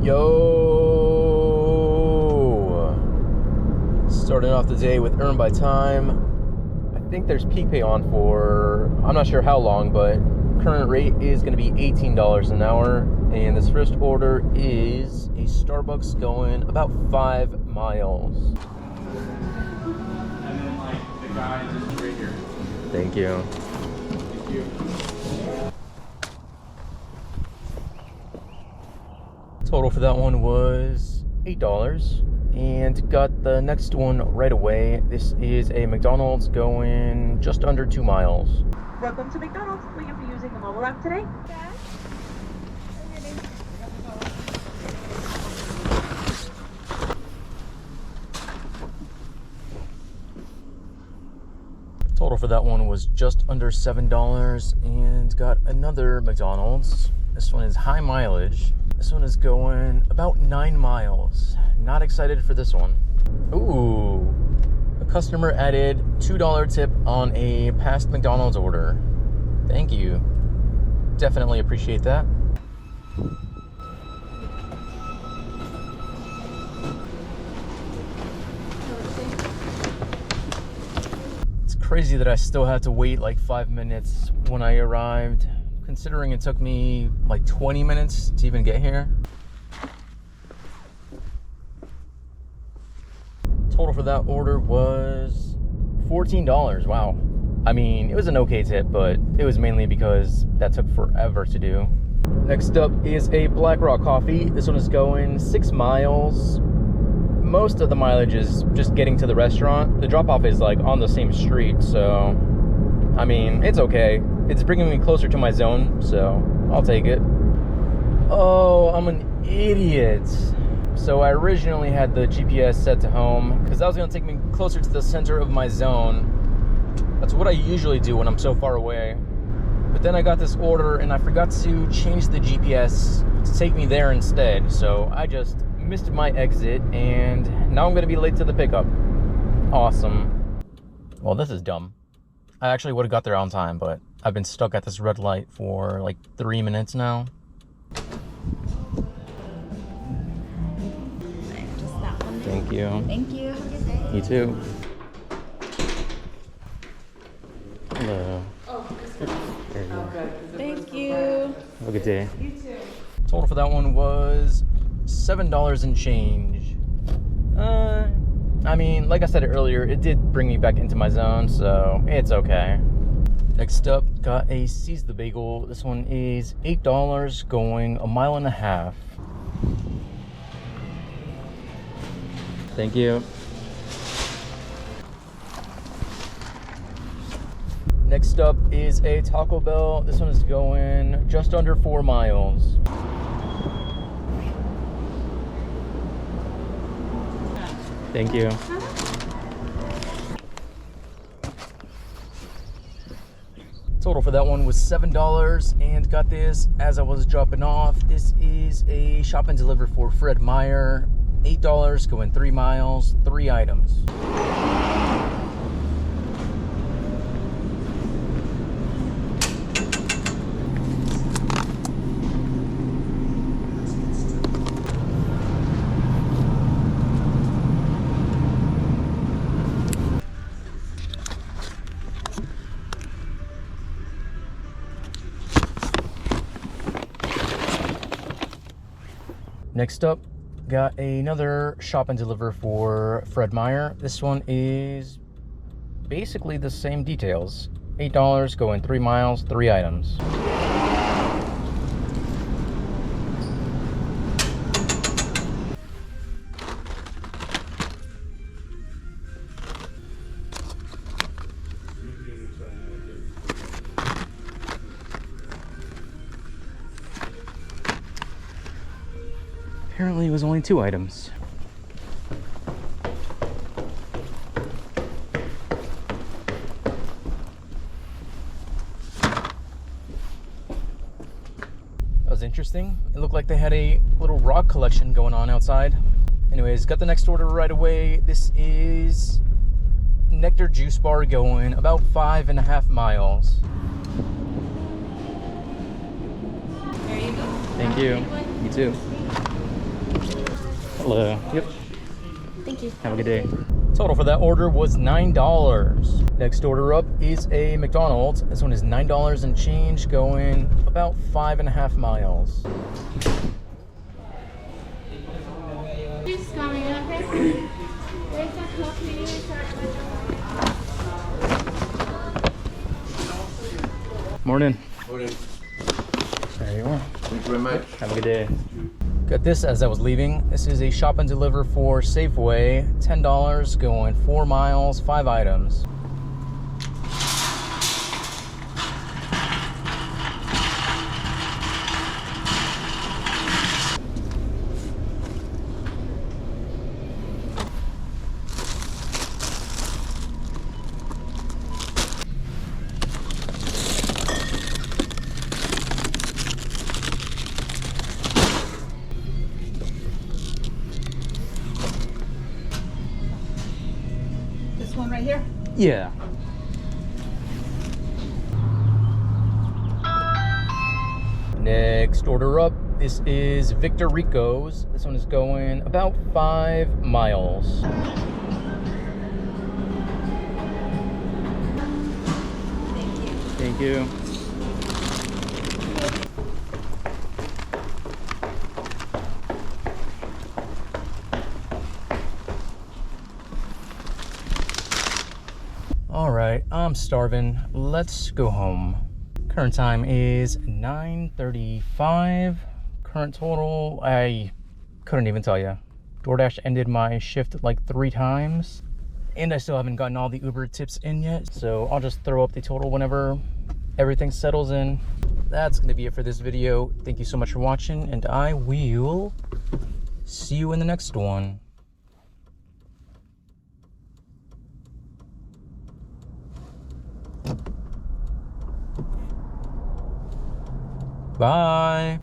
Yo! Starting off the day with Earn by Time. I think there's peak pay on for, I'm not sure how long, but current rate is going to be $18 an hour. And this first order is a Starbucks going about 5 miles. And then like the guy just right here. Thank you. Thank you. Total for that one was $8. And got the next one right away. This is a McDonald's going just under 2 miles. Welcome to McDonald's. Will you be using the mobile app today? Total for that one was just under $7 and got another McDonald's. This one is high mileage. This one is going about 9 miles. Not excited for this one. Ooh, a customer added $2 tip on a past McDonald's order. Thank you. Definitely appreciate that. It's crazy that I still had to wait like 5 minutes when I arrived, considering it took me like 20 minutes to even get here. Total for that order was $14. Wow. I mean, it was an okay tip, but it was mainly because that took forever to do. Next up is a Black Rock coffee. This one is going 6 miles. Most of the mileage is just getting to the restaurant. The drop-off is like on the same street, so I mean, it's okay. It's bringing me closer to my zone, so I'll take it. Oh, I'm an idiot. So I originally had the GPS set to home because that was going to take me closer to the center of my zone. That's what I usually do when I'm so far away. But then I got this order and I forgot to change the GPS to take me there instead. So I just missed my exit and now I'm going to be late to the pickup. Awesome. Well, this is dumb. I actually would have got there on time, but I've been stuck at this red light for like 3 minutes now. Just that one. Thank you. Thank you. Have a good day. You too. Hello. Oh, There you go. thank you. Have a good day. You too. Total for that one was $7 and change. I mean, like I said earlier, it did bring me back into my zone, so it's okay. Next up, got a Seize the Bagel. This one is $8 going 1.5 miles. Thank you. Next up is a Taco Bell. This one is going just under 4 miles. Thank you. Total for that one was $7 and got this as I was dropping off. This is a shop and deliver for Fred Meyer. $8 going 3 miles, 3 items. Next up, got another shop and deliver for Fred Meyer. This one is basically the same details. $8 going 3 miles, 3 items. Apparently it was only 2 items. That was interesting. It looked like they had a little rock collection going on outside. Anyways, got the next order right away. This is Nectar Juice Bar going about 5.5 miles. There you go. Thank you. You too. Hello. Yep. Thank you. Have a good day. Total for that order was $9. Next order up is a McDonald's. This one is $9 and change, going about 5.5 miles. Just coming up. There's a coffee. Morning. Morning. There you are. Thank you very much. Have a good day. Got this as I was leaving. This is a shop and deliver for Safeway. $10, going 4 miles, 5 items. This one right here? Yeah. Next order up, this is Victor Rico's. This one is going about 5 miles. Thank you. All right, I'm starving. Let's go home. Current time is 9:35. Current total, I couldn't even tell you. DoorDash ended my shift like 3 times, and I still haven't gotten all the Uber tips in yet. So I'll just throw up the total whenever everything settles in. That's gonna be it for this video. Thank you so much for watching, and I will see you in the next one. Bye.